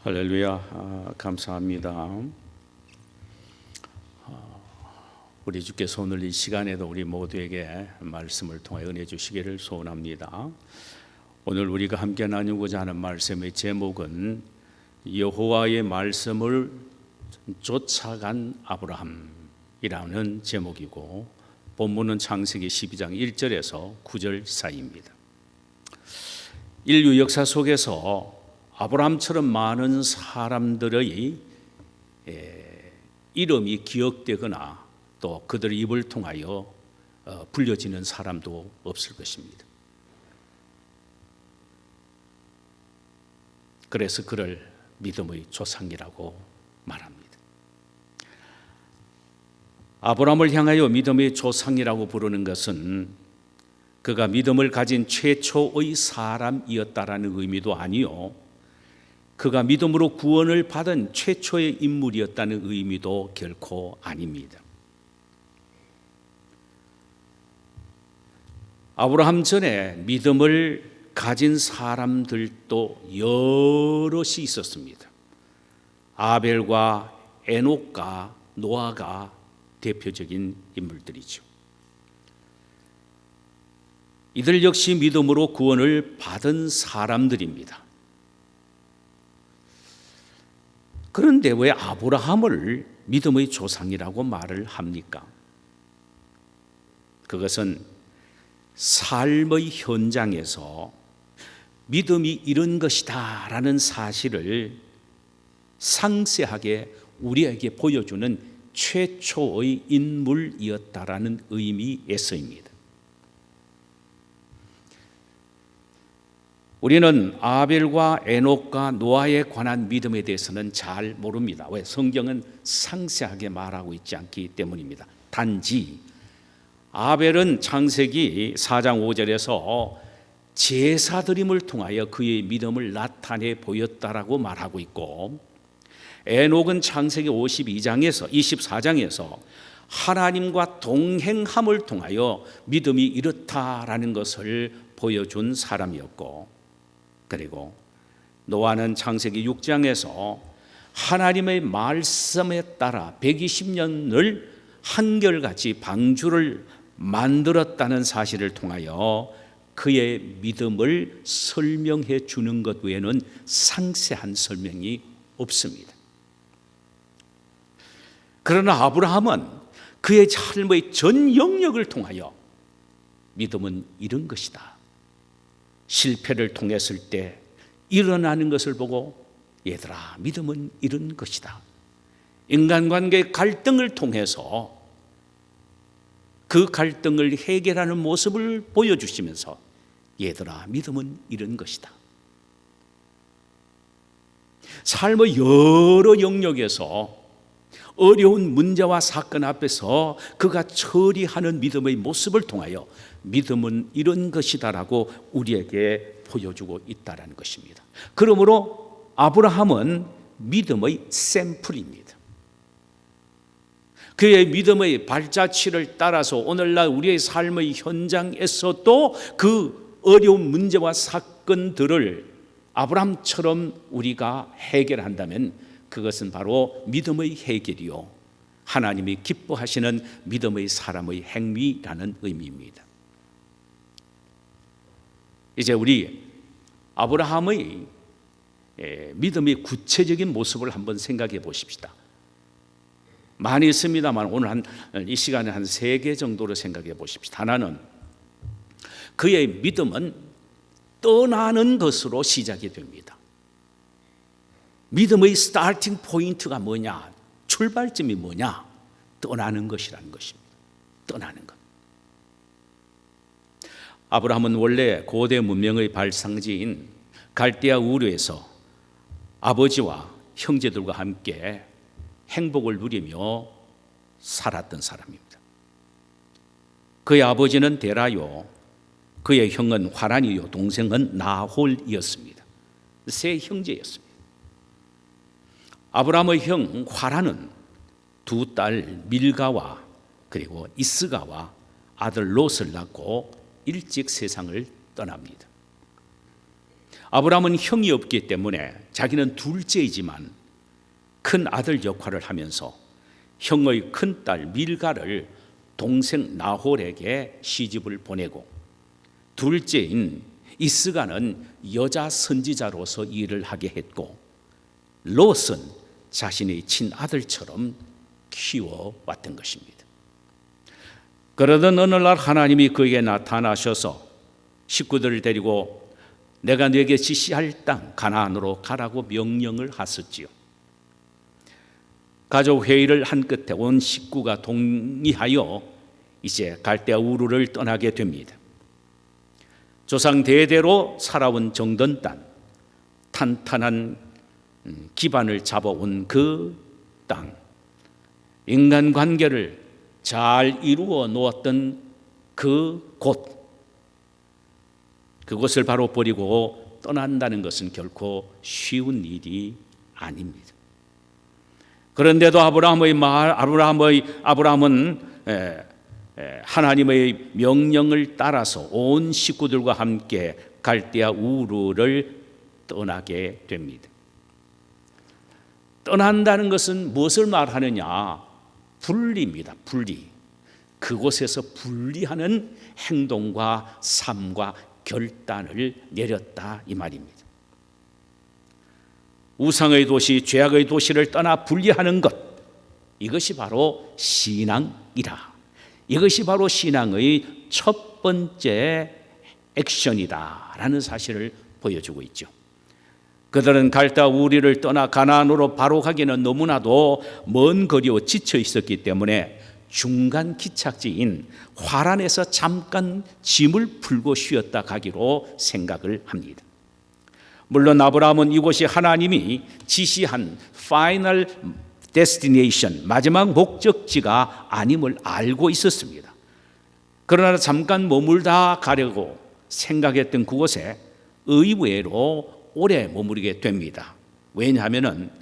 할렐루야. 감사합니다. 우리 주께서 오늘 이 시간에도 우리 모두에게 말씀을 통해 은혜 주시기를 소원합니다. 오늘 우리가 함께 나누고자 하는 말씀의 제목은 여호와의 말씀을 쫓아간 아브라함이라는 제목이고, 본문은 창세기 12장 1절에서 9절 사이입니다. 인류 역사 속에서 아브라함처럼 많은 사람들의 이름이 기억되거나 또 그들의 입을 통하여 불려지는 사람도 없을 것입니다. 그래서 그를 믿음의 조상이라고 말합니다. 아브라함을 향하여 믿음의 조상이라고 부르는 것은 그가 믿음을 가진 최초의 사람이었다라는 의미도 아니요, 그가 믿음으로 구원을 받은 최초의 인물이었다는 의미도 결코 아닙니다. 아브라함 전에 믿음을 가진 사람들도 여럿이 있었습니다. 아벨과 에녹과 노아가 대표적인 인물들이죠. 이들 역시 믿음으로 구원을 받은 사람들입니다. 그런데 왜 아브라함을 믿음의 조상이라고 말을 합니까? 그것은 삶의 현장에서 믿음이 이런 것이다 라는 사실을 상세하게 우리에게 보여주는 최초의 인물이었다라는 의미에서입니다. 우리는 아벨과 에녹과 노아에 관한 믿음에 대해서는 잘 모릅니다. 왜? 성경은 상세하게 말하고 있지 않기 때문입니다. 단지 아벨은 창세기 4장 5절에서 제사드림을 통하여 그의 믿음을 나타내 보였다라고 말하고 있고, 에녹은 창세기 24장에서 하나님과 동행함을 통하여 믿음이 이렇다라는 것을 보여준 사람이었고, 그리고 노아는 창세기 6장에서 하나님의 말씀에 따라 120년을 한결같이 방주를 만들었다는 사실을 통하여 그의 믿음을 설명해 주는 것 외에는 상세한 설명이 없습니다. 그러나 아브라함은 그의 삶의 전 영역을 통하여 믿음은 이런 것이다, 실패를 통했을 때 일어나는 것을 보고 얘들아 믿음은 이런 것이다, 인간관계의 갈등을 통해서 그 갈등을 해결하는 모습을 보여주시면서 얘들아 믿음은 이런 것이다, 삶의 여러 영역에서 어려운 문제와 사건 앞에서 그가 처리하는 믿음의 모습을 통하여 믿음은 이런 것이다라고 우리에게 보여주고 있다는 것입니다. 그러므로 아브라함은 믿음의 샘플입니다. 그의 믿음의 발자취를 따라서 오늘날 우리의 삶의 현장에서도 그 어려운 문제와 사건들을 아브라함처럼 우리가 해결한다면 그것은 바로 믿음의 해결이요, 하나님이 기뻐하시는 믿음의 사람의 행위라는 의미입니다. 이제 우리 아브라함의 믿음의 구체적인 모습을 한번 생각해 보십시다. 많이 있습니다만 오늘 이 시간에 한 3개 정도로 생각해 보십시다. 하나는 그의 믿음은 떠나는 것으로 시작이 됩니다. 믿음의 스타팅 포인트가 뭐냐? 출발점이 뭐냐? 떠나는 것이라는 것입니다. 떠나는 것. 아브라함은 원래 고대 문명의 발상지인 갈대아 우르에서 아버지와 형제들과 함께 행복을 누리며 살았던 사람입니다. 그의 아버지는 데라요, 그의 형은 화란이요, 동생은 나홀이었습니다. 3 형제였습니다. 아브라함의 형 화란은 2 딸 밀가와 그리고 이스가와 아들 롯을 낳고 일찍 세상을 떠납니다. 아브라함은 형이 없기 때문에 자기는 둘째이지만 큰 아들 역할을 하면서 형의 큰딸 밀가를 동생 나홀에게 시집을 보내고 둘째인 이스가는 여자 선지자로서 일을 하게 했고 롯은 자신의 친아들처럼 키워왔던 것입니다. 그러던 어느 날 하나님이 그에게 나타나셔서 식구들을 데리고 내가 네게 지시할 땅 가나안으로 가라고 명령을 하셨지요. 가족 회의를 한 끝에 온 식구가 동의하여 이제 갈대아 우르를 떠나게 됩니다. 조상 대대로 살아온 정든 땅, 탄탄한 기반을 잡아온 그 땅, 인간관계를 잘 이루어 놓았던 그곳을 바로 버리고 떠난다는 것은 결코 쉬운 일이 아닙니다. 그런데도 아브라함은 하나님의 명령을 따라서 온 식구들과 함께 갈대아 우르를 떠나게 됩니다. 떠난다는 것은 무엇을 말하느냐? 분리입니다. 분리. 그곳에서 분리하는 행동과 삶과 결단을 내렸다 이 말입니다. 우상의 도시, 죄악의 도시를 떠나 분리하는 것, 이것이 바로 신앙이라. 이것이 바로 신앙의 첫 번째 액션이다라는 사실을 보여주고 있죠. 그들은 갈대아 우리를 떠나 가나안으로 바로 가기는 너무나도 먼 거리와 지쳐 있었기 때문에 중간 기착지인 화란에서 잠깐 짐을 풀고 쉬었다 가기로 생각을 합니다. 물론 아브라함은 이곳이 하나님이 지시한 파이널 데스티네이션, 마지막 목적지가 아님을 알고 있었습니다. 그러나 잠깐 머물다 가려고 생각했던 그곳에 의외로 오래 머무르게 됩니다. 왜냐하면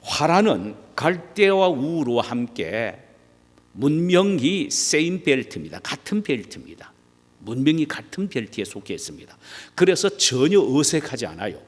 화란은 갈대아와 우르와 함께 문명이 세임 벨트입니다. 같은 벨트입니다. 문명이 같은 벨트에 속해 있습니다. 그래서 전혀 어색하지 않아요.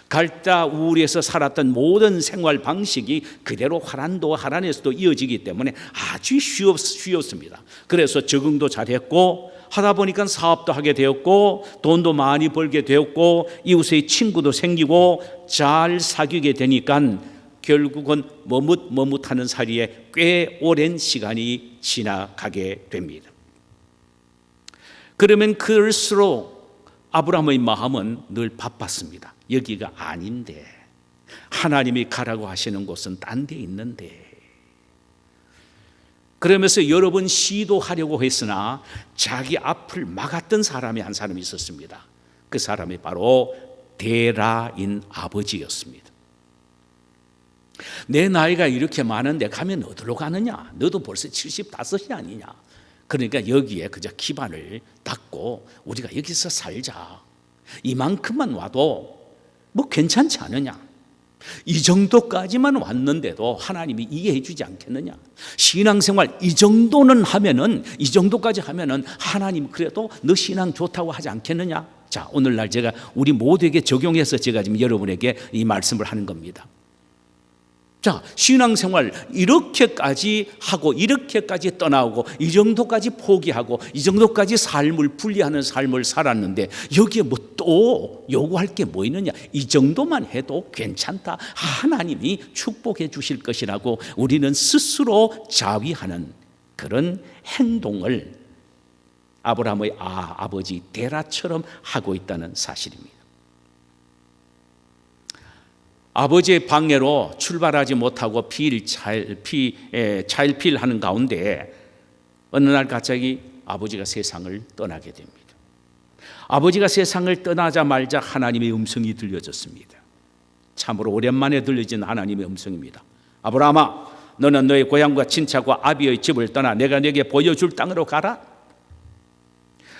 갈대아 우르에서 살았던 모든 생활 방식이 그대로 하란에서도 이어지기 때문에 아주 쉬웠습니다. 그래서 적응도 잘했고 하다 보니까 사업도 하게 되었고 돈도 많이 벌게 되었고 이웃의 친구도 생기고 잘 사귀게 되니까 결국은 머뭇머뭇하는 사이에 꽤 오랜 시간이 지나가게 됩니다. 그러면 그럴수록 아브라함의 마음은 늘 바빴습니다. 여기가 아닌데, 하나님이 가라고 하시는 곳은 딴 데 있는데. 그러면서 여러 번 시도하려고 했으나 자기 앞을 막았던 사람이 한 사람이 있었습니다. 그 사람이 바로 데라인 아버지였습니다. 내 나이가 이렇게 많은데 가면 어디로 가느냐? 너도 벌써 75이 아니냐? 그러니까 여기에 그저 기반을 닦고 우리가 여기서 살자. 이만큼만 와도 뭐 괜찮지 않느냐? 이 정도까지만 왔는데도 하나님이 이해해 주지 않겠느냐? 신앙생활 이 정도는 하면은, 이 정도까지 하면은 하나님 그래도 너 신앙 좋다고 하지 않겠느냐? 자, 오늘날 제가 우리 모두에게 적용해서 제가 지금 여러분에게 이 말씀을 하는 겁니다. 자, 신앙생활 이렇게까지 하고 이렇게까지 떠나오고 이 정도까지 포기하고 이 정도까지 삶을 분리하는 삶을 살았는데 여기에 뭐 또 요구할 게 뭐 있느냐? 이 정도만 해도 괜찮다. 하나님이 축복해 주실 것이라고 우리는 스스로 자위하는 그런 행동을 아브라함의 아버지 데라처럼 하고 있다는 사실입니다. 아버지의 방해로 출발하지 못하고 차일피일하는 가운데 어느 날 갑자기 아버지가 세상을 떠나게 됩니다. 아버지가 세상을 떠나자마자 하나님의 음성이 들려졌습니다. 참으로 오랜만에 들려진 하나님의 음성입니다. 아브라함아, 너는 너의 고향과 친척과 아비의 집을 떠나 내가 네게 보여줄 땅으로 가라.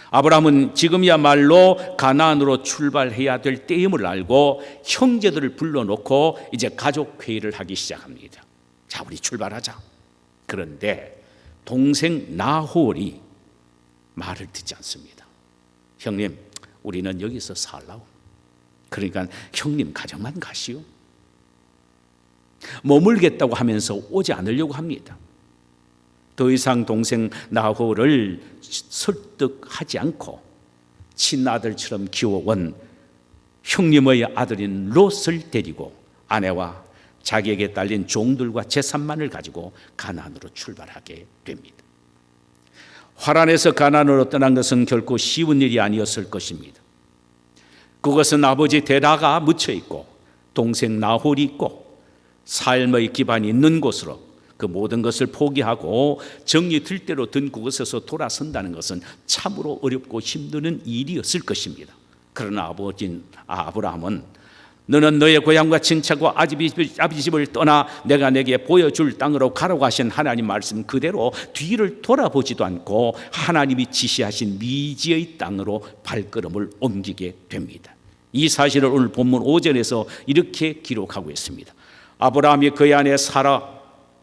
아브라함은 지금이야말로 가나안으로 출발해야 될 때임을 알고 형제들을 불러놓고 이제 가족 회의를 하기 시작합니다. 자, 우리 출발하자. 그런데 동생 나홀이 말을 듣지 않습니다. 형님, 우리는 여기서 살라고. 그러니까 형님 가정만 가시오. 머물겠다고 하면서 오지 않으려고 합니다. 더 이상 동생 나홀을 설득하지 않고 친아들처럼 키워온 형님의 아들인 롯을 데리고 아내와 자기에게 딸린 종들과 재산만을 가지고 가나안으로 출발하게 됩니다. 화란에서 가나안으로 떠난 것은 결코 쉬운 일이 아니었을 것입니다. 그것은 아버지 데라가 묻혀 있고 동생 나홀이 있고 삶의 기반이 있는 곳으로 그 모든 것을 포기하고 정이 들 대로 든 그곳에서 돌아선다는 것은 참으로 어렵고 힘든 일이었을 것입니다. 그러나 아버진 아브라함은 너는 너의 고향과 친척과 아버지 집을 떠나 내가 내게 보여줄 땅으로 가라고 하신 하나님 말씀 그대로 뒤를 돌아보지도 않고 하나님이 지시하신 미지의 땅으로 발걸음을 옮기게 됩니다. 이 사실을 오늘 본문 5절에서 이렇게 기록하고 있습니다. 아브라함이 그의 아내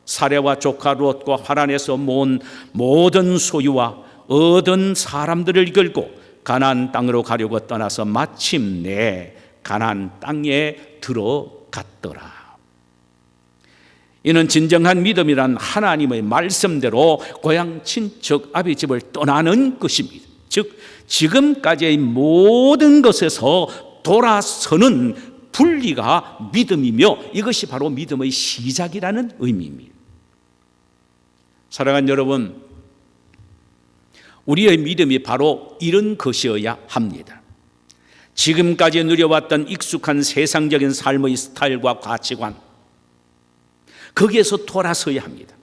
사레와 조카 롯과 하란에서 모은 모든 소유와 얻은 사람들을 이끌고 가나안 땅으로 가려고 떠나서 마침내 가나안 땅에 들어갔더라. 이는 진정한 믿음이란 하나님의 말씀대로 고향 친척 아비 집을 떠나는 것입니다. 즉 지금까지의 모든 것에서 돌아서는 분리가 믿음이며 이것이 바로 믿음의 시작이라는 의미입니다. 사랑하는 여러분, 우리의 믿음이 바로 이런 것이어야 합니다. 지금까지 누려왔던 익숙한 세상적인 삶의 스타일과 가치관, 거기에서 돌아서야 합니다.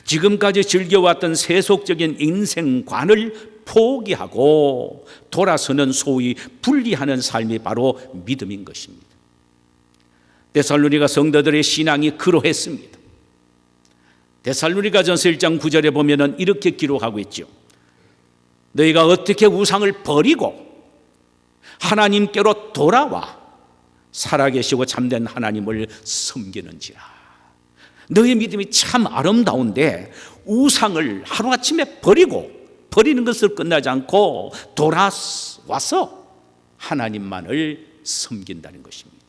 지금까지 즐겨왔던 세속적인 인생관을 포기하고 돌아서는 소위 분리하는 삶이 바로 믿음인 것입니다. 데살로니가 성도들의 신앙이 그러했습니다. 데살로니가전서 1장 9절에 보면은 이렇게 기록하고 있죠. 너희가 어떻게 우상을 버리고 하나님께로 돌아와 살아계시고 참된 하나님을 섬기는지라. 너의 믿음이 참 아름다운데 우상을 하루아침에 버리는 것을 끝나지 않고 돌아와서 하나님만을 섬긴다는 것입니다.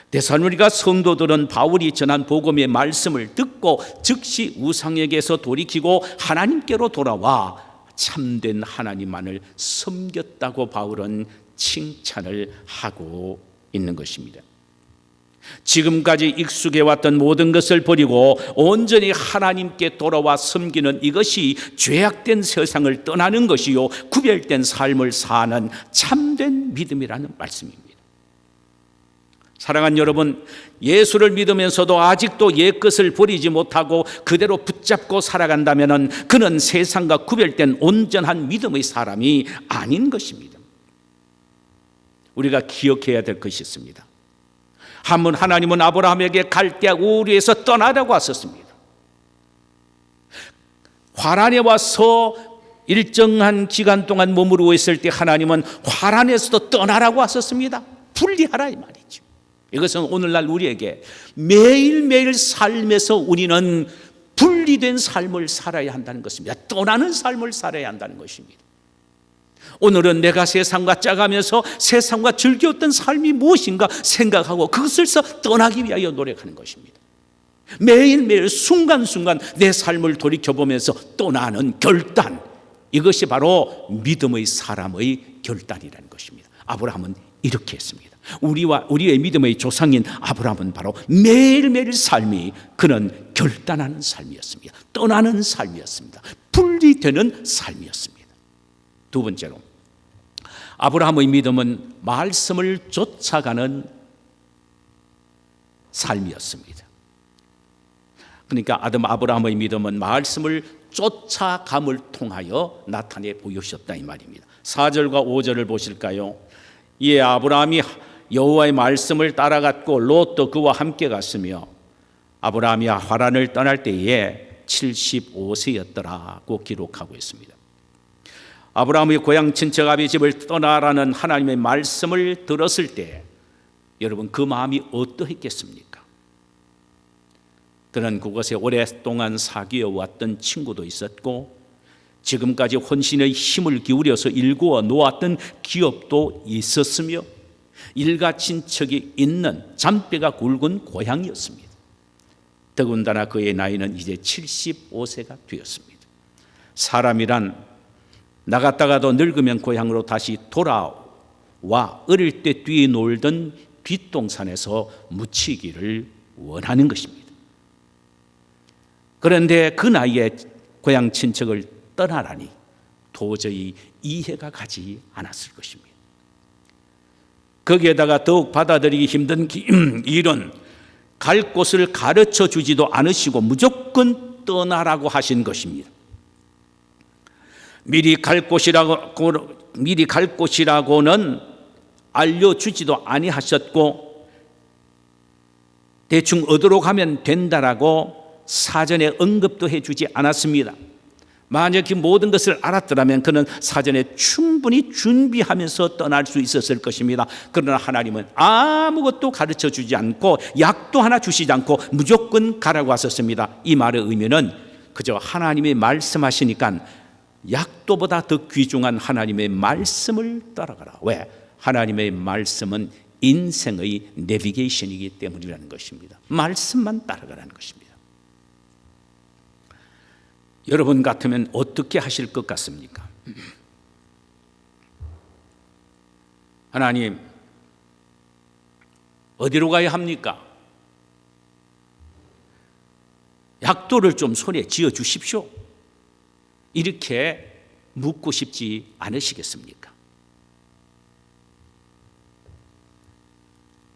데살로니가 성도들은 바울이 전한 복음의 말씀을 듣고 즉시 우상에게서 돌이키고 하나님께로 돌아와 참된 하나님만을 섬겼다고 바울은 칭찬을 하고 있는 것입니다. 지금까지 익숙해왔던 모든 것을 버리고 온전히 하나님께 돌아와 섬기는 이것이 죄악된 세상을 떠나는 것이요 구별된 삶을 사는 참된 믿음이라는 말씀입니다. 사랑하는 여러분, 예수를 믿으면서도 아직도 옛것을 버리지 못하고 그대로 붙잡고 살아간다면 그는 세상과 구별된 온전한 믿음의 사람이 아닌 것입니다. 우리가 기억해야 될 것이 있습니다. 한번 하나님은 아브라함에게 갈대아 우르에서 떠나라고 하셨습니다. 화란에 와서 일정한 기간 동안 머무르고 있을 때 하나님은 화란에서도 떠나라고 하셨습니다. 분리하라 이 말이죠. 이것은 오늘날 우리에게 매일매일 삶에서 우리는 분리된 삶을 살아야 한다는 것입니다. 떠나는 삶을 살아야 한다는 것입니다. 오늘은 내가 세상과 짜가면서 세상과 즐겼던 삶이 무엇인가 생각하고 그것을 떠나기 위하여 노력하는 것입니다. 매일매일 순간순간 내 삶을 돌이켜보면서 떠나는 결단, 이것이 바로 믿음의 사람의 결단이라는 것입니다. 아브라함은 이렇게 했습니다. 우리의 믿음의 조상인 아브라함은 바로 매일매일 삶이 그는 결단하는 삶이었습니다. 떠나는 삶이었습니다. 분리되는 삶이었습니다. 두 번째로 아브라함의 믿음은 말씀을 쫓아가는 삶이었습니다. 그러니까 아브라함의 믿음은 말씀을 쫓아감을 통하여 나타내 보이셨다 이 말입니다. 4절과 5절을 보실까요? 이에 아브라함이 여호와의 말씀을 따라갔고 롯도 그와 함께 갔으며 아브라함이 하란을 떠날 때에 75세였더라고 기록하고 있습니다. 아브라함의 고향 친척 아비 집을 떠나라는 하나님의 말씀을 들었을 때 여러분 그 마음이 어떠했겠습니까? 그는 그곳에 오랫동안 사귀어 왔던 친구도 있었고 지금까지 혼신의 힘을 기울여서 일구어 놓았던 기업도 있었으며 일가 친척이 있는 잔뼈가 굵은 고향이었습니다. 더군다나 그의 나이는 이제 75세가 되었습니다. 사람이란 나갔다가도 늙으면 고향으로 다시 돌아와 어릴 때 뛰놀던 뒷동산에서 묻히기를 원하는 것입니다. 그런데 그 나이에 고향 친척을 떠나라니 도저히 이해가 가지 않았을 것입니다. 거기에다가 더욱 받아들이기 힘든 일은 갈 곳을 가르쳐 주지도 않으시고 무조건 떠나라고 하신 것입니다. 미리 갈 곳이라고는 알려주지도 아니하셨고 대충 어디로 가면 된다라고 사전에 언급도 해주지 않았습니다. 만약 그 모든 것을 알았더라면 그는 사전에 충분히 준비하면서 떠날 수 있었을 것입니다. 그러나 하나님은 아무것도 가르쳐 주지 않고 약도 하나 주시지 않고 무조건 가라고 하셨습니다. 이 말의 의미는 그저 하나님이 말씀하시니까 약도보다 더 귀중한 하나님의 말씀을 따라가라. 왜? 하나님의 말씀은 인생의 내비게이션이기 때문이라는 것입니다. 말씀만 따라가라는 것입니다. 여러분 같으면 어떻게 하실 것 같습니까? 하나님, 어디로 가야 합니까? 약도를 좀 손에 쥐어 주십시오. 이렇게 묻고 싶지 않으시겠습니까?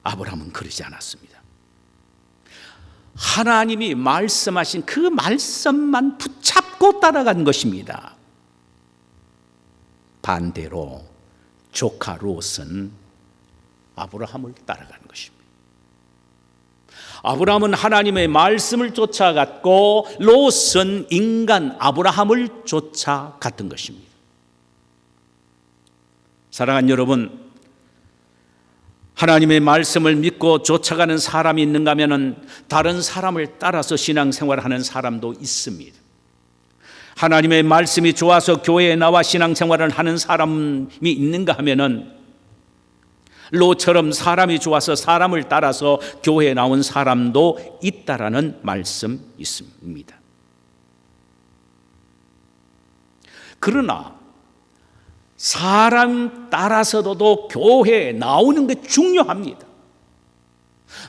아브라함은 그러지 않았습니다. 하나님이 말씀하신 그 말씀만 붙잡고 따라간 것입니다. 반대로 조카 롯은 아브라함을 따라간 것입니다. 아브라함은 하나님의 말씀을 쫓아갔고 롯은 인간 아브라함을 쫓아갔던 것입니다. 사랑하는 여러분, 하나님의 말씀을 믿고 쫓아가는 사람이 있는가 하면 다른 사람을 따라서 신앙생활하는 사람도 있습니다. 하나님의 말씀이 좋아서 교회에 나와 신앙생활을 하는 사람이 있는가 하면 롯처럼 사람이 좋아서 사람을 따라서 교회에 나온 사람도 있다라는 말씀 있습니다. 그러나 사람 따라서도 교회에 나오는 게 중요합니다.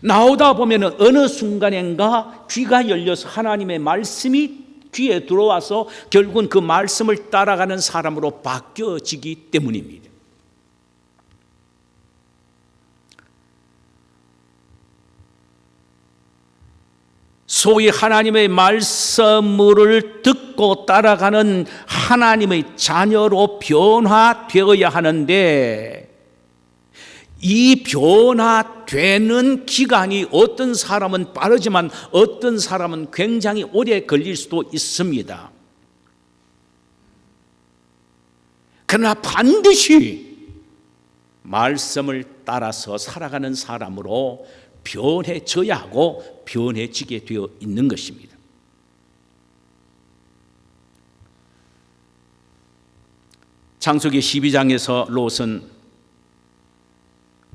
나오다 보면 어느 순간인가 귀가 열려서 하나님의 말씀이 귀에 들어와서 결국은 그 말씀을 따라가는 사람으로 바뀌어지기 때문입니다. 소위 하나님의 말씀을 듣고 따라가는 하나님의 자녀로 변화되어야 하는데 이 변화되는 기간이 어떤 사람은 빠르지만 어떤 사람은 굉장히 오래 걸릴 수도 있습니다. 그러나 반드시 말씀을 따라서 살아가는 사람으로 변해져야 하고 변해지게 되어 있는 것입니다. 창세기 12장에서 롯은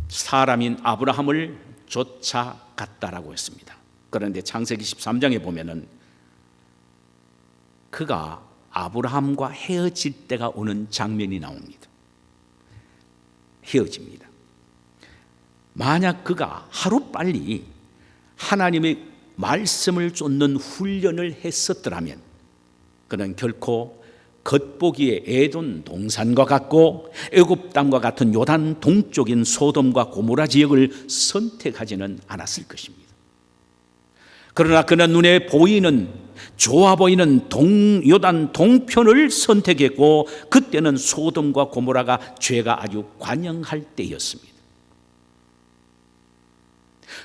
사람인 아브라함을 쫓아갔다라고 했습니다. 그런데 창세기 13장에 보면은 그가 아브라함과 헤어질 때가 오는 장면이 나옵니다. 헤어집니다. 만약 그가 하루빨리 하나님의 말씀을 쫓는 훈련을 했었더라면 그는 결코 겉보기에 에돔 동산과 같고 애굽 땅과 같은 요단 동쪽인 소돔과 고모라 지역을 선택하지는 않았을 것입니다. 그러나 그는 눈에 보이는 좋아 보이는 요단 동편을 선택했고 그때는 소돔과 고모라가 죄가 아주 관영할 때였습니다.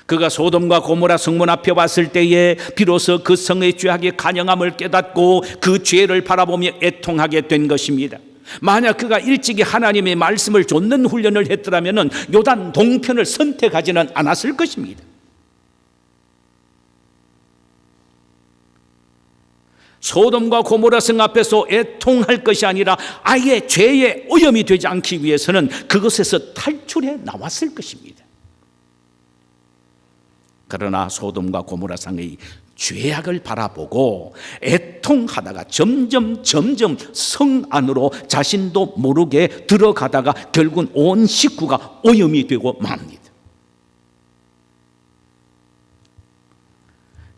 그가 소돔과 고모라 성문 앞에 왔을 때에 비로소 그 성의 죄악의 간영함을 깨닫고 그 죄를 바라보며 애통하게 된 것입니다. 만약 그가 일찍이 하나님의 말씀을 좇는 훈련을 했더라면 요단 동편을 선택하지는 않았을 것입니다. 소돔과 고모라 성 앞에서 애통할 것이 아니라 아예 죄의 오염이 되지 않기 위해서는 그것에서 탈출해 나왔을 것입니다. 그러나 소돔과 고모라 성의 죄악을 바라보고 애통하다가 점점 성 안으로 자신도 모르게 들어가다가 결국은 온 식구가 오염이 되고 맙니다.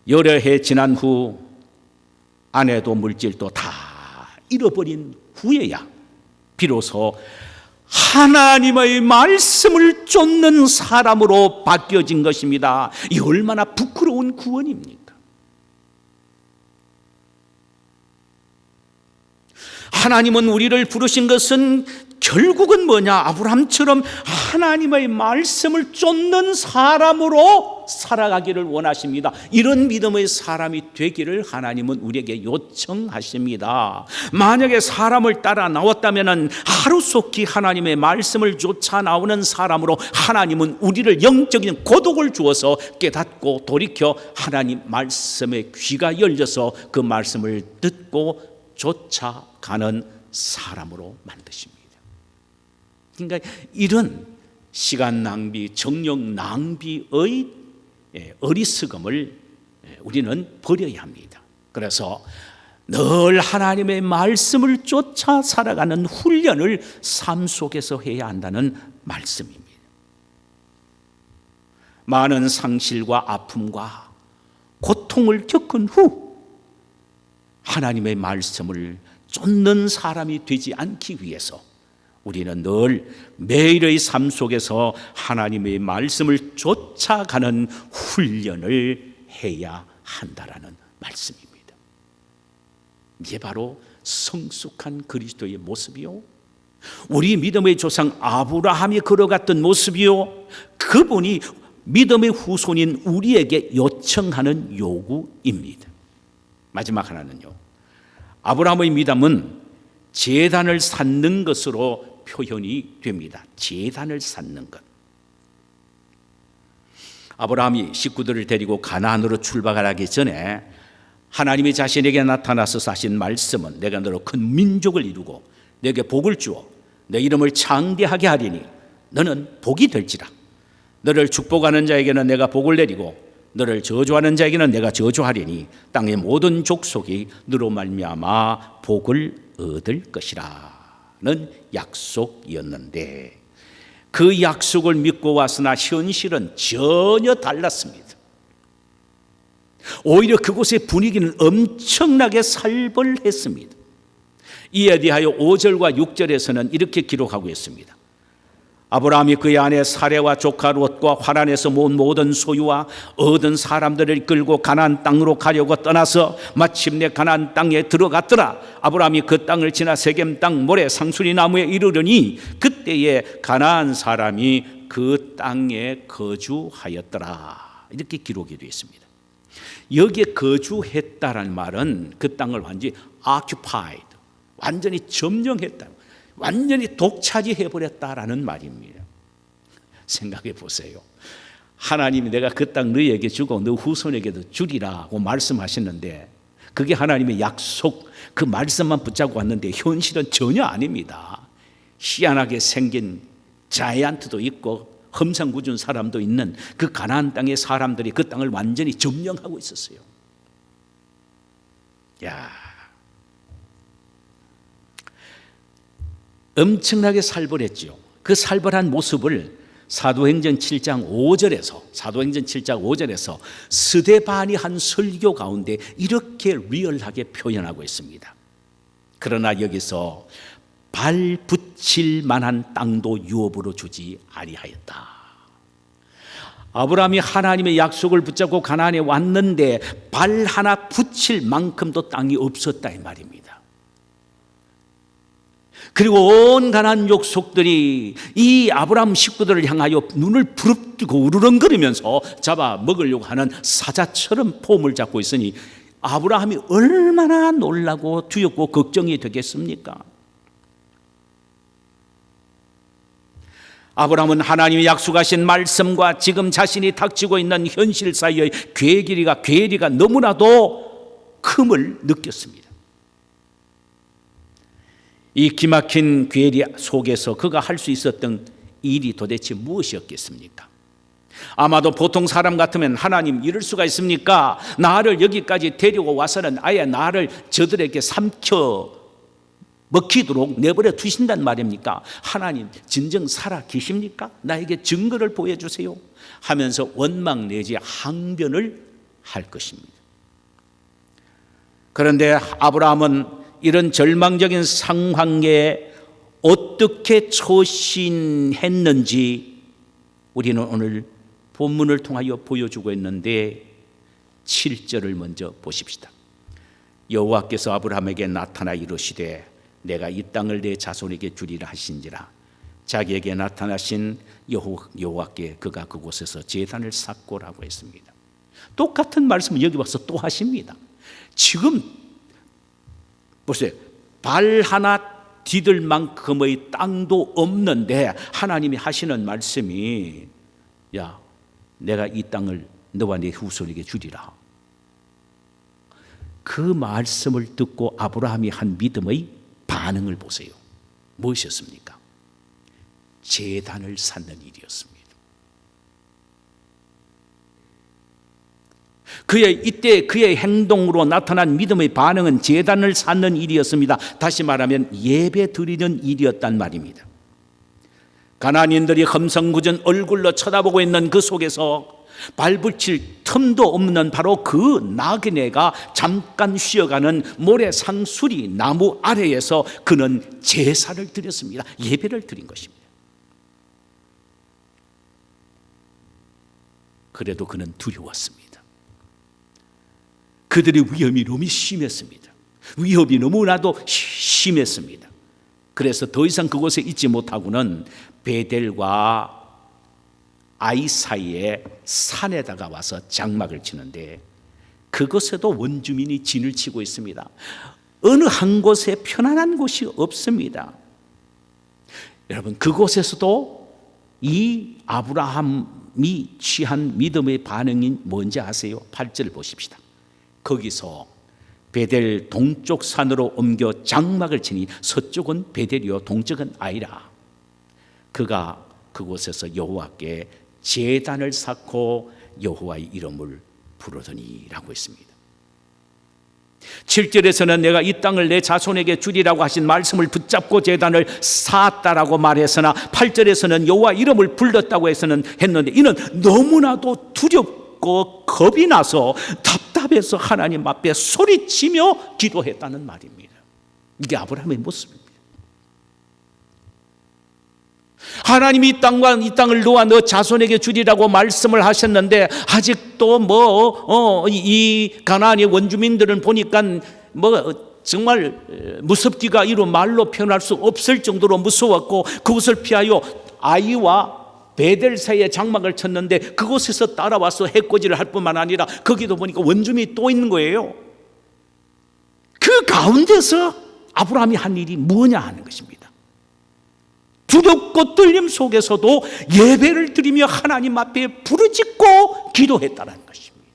여러 해 지난 후 아내도 물질도 다 잃어버린 후에야 비로소 하나님의 말씀을 쫓는 사람으로 바뀌어진 것입니다. 이 얼마나 부끄러운 구원입니까? 하나님은 우리를 부르신 것은 결국은 뭐냐? 아브라함처럼 하나님의 말씀을 쫓는 사람으로 살아가기를 원하십니다. 이런 믿음의 사람이 되기를 하나님은 우리에게 요청하십니다. 만약에 사람을 따라 나왔다면 하루속히 하나님의 말씀을 쫓아 나오는 사람으로 하나님은 우리를 영적인 고독을 주어서 깨닫고 돌이켜 하나님 말씀에 귀가 열려서 그 말씀을 듣고 쫓아가는 사람으로 만드십니다. 그러니까 이런 시간 낭비, 정력 낭비의 어리석음을 우리는 버려야 합니다. 그래서 늘 하나님의 말씀을 쫓아 살아가는 훈련을 삶 속에서 해야 한다는 말씀입니다. 많은 상실과 아픔과 고통을 겪은 후 하나님의 말씀을 쫓는 사람이 되지 않기 위해서 우리는 늘 매일의 삶 속에서 하나님의 말씀을 쫓아가는 훈련을 해야 한다라는 말씀입니다. 이게 바로 성숙한 그리스도의 모습이요, 우리 믿음의 조상 아브라함이 걸어갔던 모습이요, 그분이 믿음의 후손인 우리에게 요청하는 요구입니다. 마지막 하나는요, 아브라함의 믿음은 제단을 쌓는 것으로 표현이 됩니다. 제단을 쌓는 것. 아브라함이 식구들을 데리고 가나안으로 출발하기 전에 하나님이 자신에게 나타나서 하신 말씀은 내가 너로 큰 민족을 이루고 내게 복을 주어 내 이름을 창대하게 하리니 너는 복이 될지라. 너를 축복하는 자에게는 내가 복을 내리고 너를 저주하는 자에게는 내가 저주하리니 땅의 모든 족속이 너로 말미암아 복을 얻을 것이라는 약속이었는데 그 약속을 믿고 왔으나 현실은 전혀 달랐습니다. 오히려 그곳의 분위기는 엄청나게 살벌했습니다. 이에 대하여 5절과 6절에서는 이렇게 기록하고 있습니다. 아브라함이 그의 아내 사레와 조카 롯과 화란에서 모은 모든 소유와 얻은 사람들을 이끌고 가나안 땅으로 가려고 떠나서 마침내 가나안 땅에 들어갔더라. 아브라함이 그 땅을 지나 세겜 땅 모래 상수리 나무에 이르르니 그때에 가나안 사람이 그 땅에 거주하였더라. 이렇게 기록이 되어 있습니다. 여기에 거주했다라는 말은 그 땅을 완전히 occupied, 완전히 점령했다, 완전히 독차지해버렸다라는 말입니다. 생각해 보세요. 하나님이 내가 그 땅 너희에게 주고 너 후손에게도 주리라고 말씀하셨는데 그게 하나님의 약속, 그 말씀만 붙잡고 왔는데 현실은 전혀 아닙니다. 희한하게 생긴 자이언트도 있고 험상궂은 사람도 있는 그 가나안 땅의 사람들이 그 땅을 완전히 점령하고 있었어요. 야, 엄청나게 살벌했죠. 그 살벌한 모습을 사도행전 7장 5절에서 스데반이 한 설교 가운데 이렇게 리얼하게 표현하고 있습니다. 그러나 여기서 발 붙일 만한 땅도 유업으로 주지 아니하였다. 아브라함이 하나님의 약속을 붙잡고 가나안에 왔는데 발 하나 붙일 만큼도 땅이 없었다 이 말입니다. 그리고 온 가나안 족속들이 이 아브라함 식구들을 향하여 눈을 부릅뜨고 우르렁거리면서 잡아 먹으려고 하는 사자처럼 폼을 잡고 있으니 아브라함이 얼마나 놀라고 두렵고 걱정이 되겠습니까? 아브라함은 하나님이 약속하신 말씀과 지금 자신이 닥치고 있는 현실 사이의 괴리가 너무나도 큼을 느꼈습니다. 이 기막힌 괴리 속에서 그가 할 수 있었던 일이 도대체 무엇이었겠습니까? 아마도 보통 사람 같으면 하나님 이럴 수가 있습니까? 나를 여기까지 데리고 와서는 아예 나를 저들에게 삼켜 먹히도록 내버려 두신단 말입니까? 하나님 진정 살아 계십니까? 나에게 증거를 보여주세요 하면서 원망 내지 항변을 할 것입니다. 그런데 아브라함은 이런 절망적인 상황에 어떻게 처신했는지 우리는 오늘 본문을 통하여 보여주고 있는데 7절을 먼저 보십시다. 여호와께서 아브라함에게 나타나 이르시되 내가 이 땅을 내 자손에게 주리라 하신지라. 자기에게 나타나신 여호와께 그가 그곳에서 제단을 쌓고라고 했습니다. 똑같은 말씀을 여기 와서 또 하십니다. 지금 보세요. 발 하나 디딜 만큼의 땅도 없는데 하나님이 하시는 말씀이 야 내가 이 땅을 너와 네 후손에게 주리라. 그 말씀을 듣고 아브라함이 한 믿음의 반응을 보세요. 무엇이었습니까? 제단을 쌓는 일이었습니다. 이때 그의 행동으로 나타난 믿음의 반응은 제단을 쌓는 일이었습니다. 다시 말하면 예배 드리는 일이었단 말입니다. 가나안인들이 험성궂은 얼굴로 쳐다보고 있는 그 속에서 발붙일 틈도 없는 바로 그 나그네가 잠깐 쉬어가는 모래 상수리 나무 아래에서 그는 제사를 드렸습니다. 예배를 드린 것입니다. 그래도 그는 두려웠습니다. 그들의 위험이 너무 심했습니다. 위협이 너무나도 심했습니다. 그래서 더 이상 그곳에 있지 못하고는 베델과 아이 사이에 산에다가 와서 장막을 치는데 그곳에도 원주민이 진을 치고 있습니다. 어느 한 곳에 편안한 곳이 없습니다. 여러분 그곳에서도 이 아브라함이 취한 믿음의 반응이 뭔지 아세요? 8절 보십시다. 거기서 베델 동쪽 산으로 옮겨 장막을 치니 서쪽은 베델이요 동쪽은 아이라. 그가 그곳에서 여호와께 제단을 쌓고 여호와의 이름을 부르더니라고 했습니다. 7절에서는 내가 이 땅을 내 자손에게 주리라고 하신 말씀을 붙잡고 제단을 쌓았다라고 말했으나 8절에서는 여호와 이름을 불렀다고 했는데 이는 너무나도 두렵고 겁이 나서 답답해서 하나님 앞에 소리치며 기도했다는 말입니다. 이게 아브라함의 모습입니다. 하나님이 이 땅을 너와 너 자손에게 주리라고 말씀을 하셨는데 아직도 이 가나안의 원주민들은 보니까 정말 무섭기가 이루 말로 표현할 수 없을 정도로 무서웠고 그것을 피하여 아이와 베델 사이에 장막을 쳤는데 그곳에서 따라와서 해코지를 할 뿐만 아니라 거기도 보니까 원주민이 또 있는 거예요. 그 가운데서 아브라함이 한 일이 뭐냐 하는 것입니다. 두렵고 떨림 속에서도 예배를 드리며 하나님 앞에 부르짖고 기도했다는 것입니다.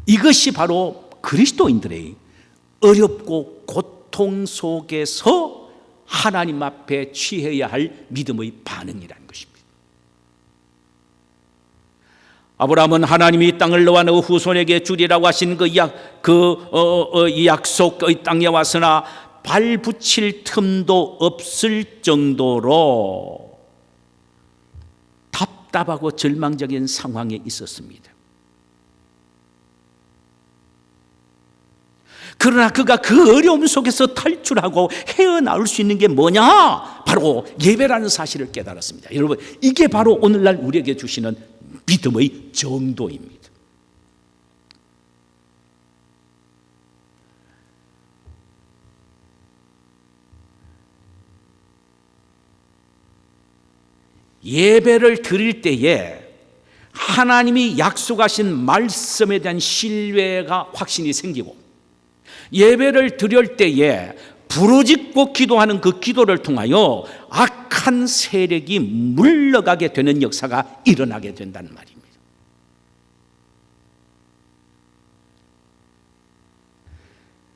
이것이 바로 그리스도인들의 어렵고 고통 속에서 하나님 앞에 취해야 할 믿음의 반응이라는 것입니다. 아브라함은 하나님이 이 땅을 너와 너 후손에게 주리라고 하신 이 약속의 땅에 왔으나 발 붙일 틈도 없을 정도로 답답하고 절망적인 상황에 있었습니다. 그러나 그가 그 어려움 속에서 탈출하고 헤어나올 수 있는 게 뭐냐? 바로 예배라는 사실을 깨달았습니다. 여러분, 이게 바로 오늘날 우리에게 주시는 믿음의 정도입니다. 예배를 드릴 때에 하나님이 약속하신 말씀에 대한 신뢰가 확신이 생기고 예배를 드릴 때에 부르짖고 기도하는 그 기도를 통하여 악한 악한 세력이 물러가게 되는 역사가 일어나게 된다는 말입니다.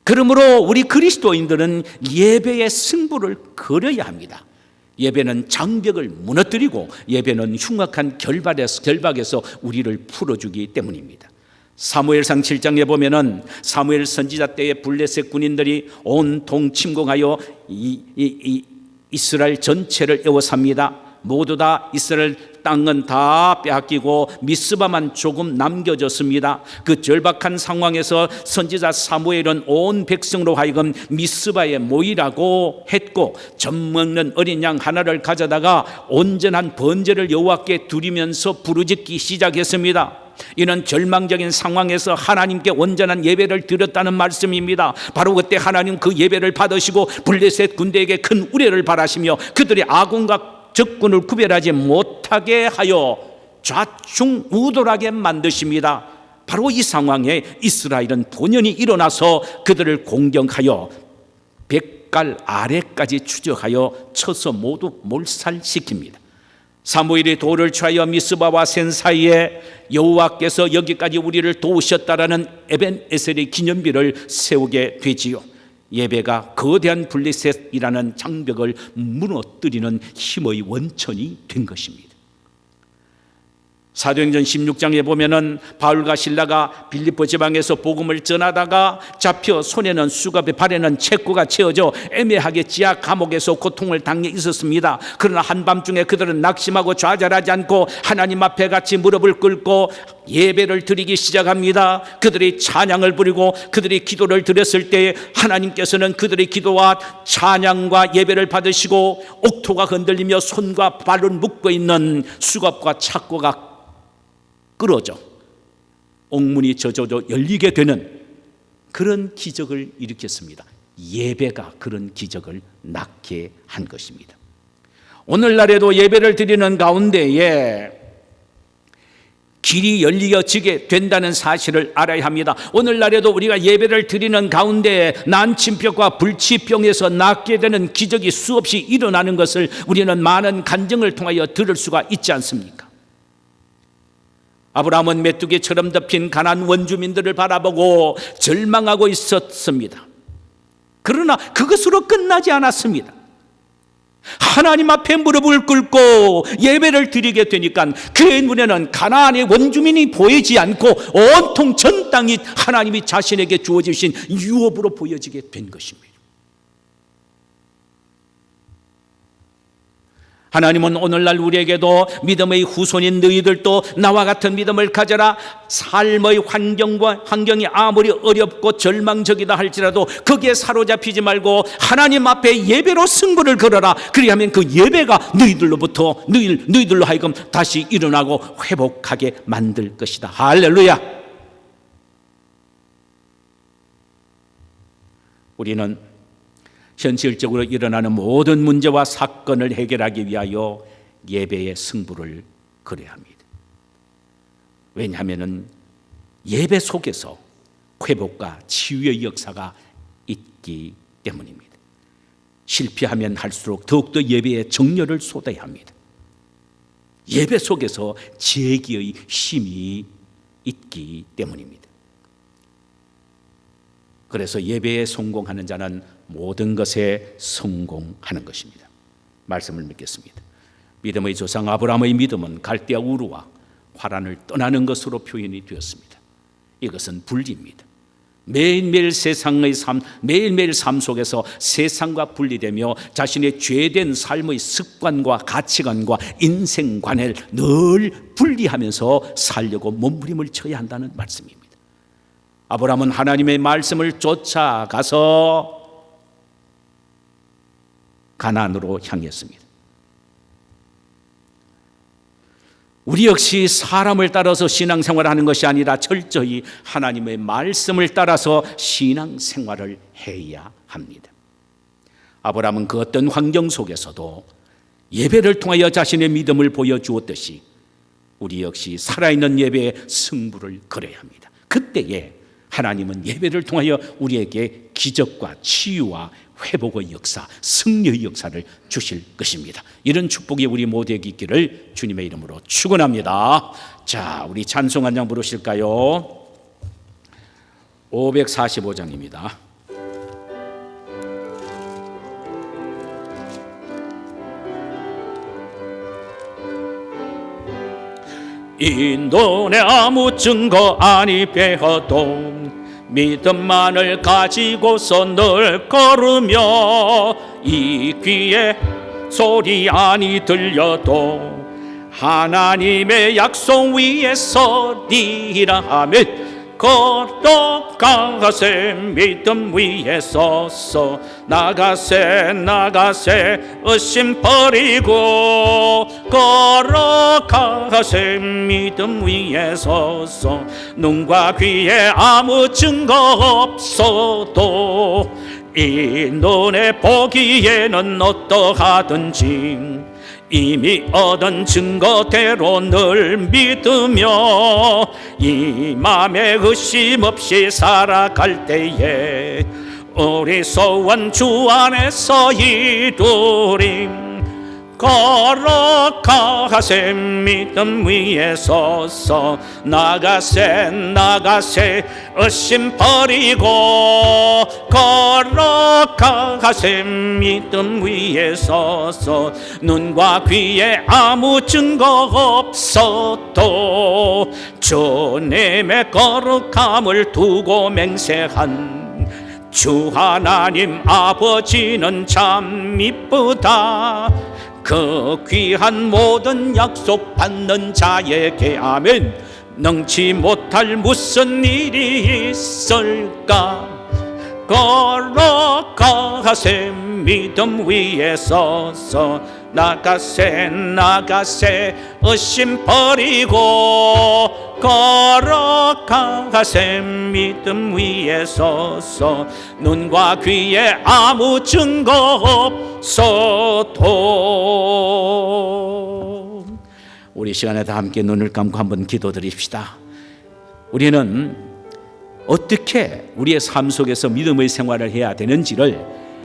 그러므로 우리 그리스도인들은 예배의 승부를 걸어야 합니다. 예배는 장벽을 무너뜨리고 예배는 흉악한 결박에서 우리를 풀어주기 때문입니다. 사무엘상 7장에 보면은 사무엘 선지자 때에 블레셋 군인들이 온통 침공하여 이스라엘 전체를 에워쌉니다. 모두 다 이스라엘 땅은 다 빼앗기고 미스바만 조금 남겨졌습니다. 그 절박한 상황에서 선지자 사무엘은 온 백성으로 하여금 미스바에 모이라고 했고, 젖먹는 어린 양 하나를 가져다가 온전한 번제를 여호와께 드리면서 부르짖기 시작했습니다. 이는 절망적인 상황에서 하나님께 온전한 예배를 드렸다는 말씀입니다. 바로 그때 하나님 그 예배를 받으시고 블레셋 군대에게 큰 우려를 바라시며 그들이 아군과 적군을 구별하지 못하게 하여 좌충우돌하게 만드십니다. 바로 이 상황에 이스라엘은 본연이 일어나서 그들을 공격하여 백갈 아래까지 추적하여 쳐서 모두 몰살시킵니다. 사무엘이 돌을 취하여 미스바와 센 사이에 여호와께서 여기까지 우리를 도우셨다라는 에벤에셀의 기념비를 세우게 되지요. 예배가 거대한 블레셋이라는 장벽을 무너뜨리는 힘의 원천이 된 것입니다. 사도행전 16장에 보면은 바울과 실라가 빌립보 지방에서 복음을 전하다가 잡혀 손에는 수갑에 발에는 채꾸가 채워져 애매하게 지하 감옥에서 고통을 당해 있었습니다. 그러나 한밤중에 그들은 낙심하고 좌절하지 않고 하나님 앞에 같이 무릎을 꿇고 예배를 드리기 시작합니다. 그들이 찬양을 부리고 그들이 기도를 드렸을 때 하나님께서는 그들의 기도와 찬양과 예배를 받으시고 옥토가 흔들리며 손과 발을 묶고 있는 수갑과 착고가 끌어져 옥문이 젖어져 열리게 되는 그런 기적을 일으켰습니다. 예배가 그런 기적을 낳게 한 것입니다. 오늘날에도 예배를 드리는 가운데에 길이 열려지게 된다는 사실을 알아야 합니다. 오늘날에도 우리가 예배를 드리는 가운데 난침병과 불치병에서 낫게 되는 기적이 수없이 일어나는 것을 우리는 많은 간증을 통하여 들을 수가 있지 않습니까? 아브라함은 메뚜기처럼 덮인 가나안 원주민들을 바라보고 절망하고 있었습니다. 그러나 그것으로 끝나지 않았습니다. 하나님 앞에 무릎을 꿇고 예배를 드리게 되니까 그의 눈에는 가나안의 원주민이 보이지 않고 온통 전 땅이 하나님이 자신에게 주어주신 유업으로 보여지게 된 것입니다. 하나님은 오늘날 우리에게도 믿음의 후손인 너희들도 나와 같은 믿음을 가져라. 삶의 환경이 아무리 어렵고 절망적이다 할지라도 거기에 사로잡히지 말고 하나님 앞에 예배로 승부를 걸어라. 그리하면 그 예배가 너희들로 하여금 다시 일어나고 회복하게 만들 것이다. 할렐루야. 우리는 현실적으로 일어나는 모든 문제와 사건을 해결하기 위하여 예배의 승부를 걸어야 합니다. 왜냐하면 예배 속에서 회복과 치유의 역사가 있기 때문입니다. 실패하면 할수록 더욱더 예배에 정열을 쏟아야 합니다. 예배 속에서 재기의 힘이 있기 때문입니다. 그래서 예배에 성공하는 자는 모든 것에 성공하는 것입니다. 말씀을 믿겠습니다. 믿음의 조상 아브라함의 믿음은 갈대아 우르와 화란을 떠나는 것으로 표현이 되었습니다. 이것은 분리입니다. 매일매일 매일매일 삶 속에서 세상과 분리되며 자신의 죄된 삶의 습관과 가치관과 인생관을 늘 분리하면서 살려고 몸부림을 쳐야 한다는 말씀입니다. 아브라함은 하나님의 말씀을 쫓아가서 가나안으로 향했습니다. 우리 역시 사람을 따라서 신앙생활을 하는 것이 아니라 철저히 하나님의 말씀을 따라서 신앙생활을 해야 합니다. 아브라함은 그 어떤 환경 속에서도 예배를 통하여 자신의 믿음을 보여주었듯이 우리 역시 살아있는 예배에 승부를 걸어야 합니다. 그때에 하나님은 예배를 통하여 우리에게 기적과 치유와 회복의 역사, 승리의 역사를 주실 것입니다. 이런 축복이 우리 모두에게 있기를 주님의 이름으로 축원합니다. 자, 우리 찬송 한 장 부르실까요? 545장입니다. 인도에 아무 증거 아니 배어도 믿음만을 가지고서 늘 걸으며 이 귀에 소리 아니 들려도 하나님의 약속 위에 서리라 하면 걸어가세 믿음 위에 서서 나가세 의심 버리고 걸어가세 믿음 위에 서서 눈과 귀에 아무 증거 없어도 이 눈에 보기에는 어떠하든지 이미 얻은 증거대로 늘 믿으며 이 맘에 의심 없이 살아갈 때에 우리 소원 주 안에서 이루리 걸어가세 믿음 위에 서서 나가세 의심 버리고 걸어가세 믿음 위에 서서 눈과 귀에 아무 증거 없어도 주님의 거룩함을 두고 맹세한 주 하나님 아버지는 참 이쁘다. 그 귀한 모든 약속 받는 자에게 아멘 능치 못할 무슨 일이 있을까. 걸어가세 믿음 위에 서서 나가세 의심 버리고 걸어가세 믿음 위에 서서 눈과 귀에 아무 증거 없어도. 우리 시간에 다 함께 눈을 감고 한번 기도드립시다. 우리는 어떻게 우리의 삶 속에서 믿음의 생활을 해야 되는지를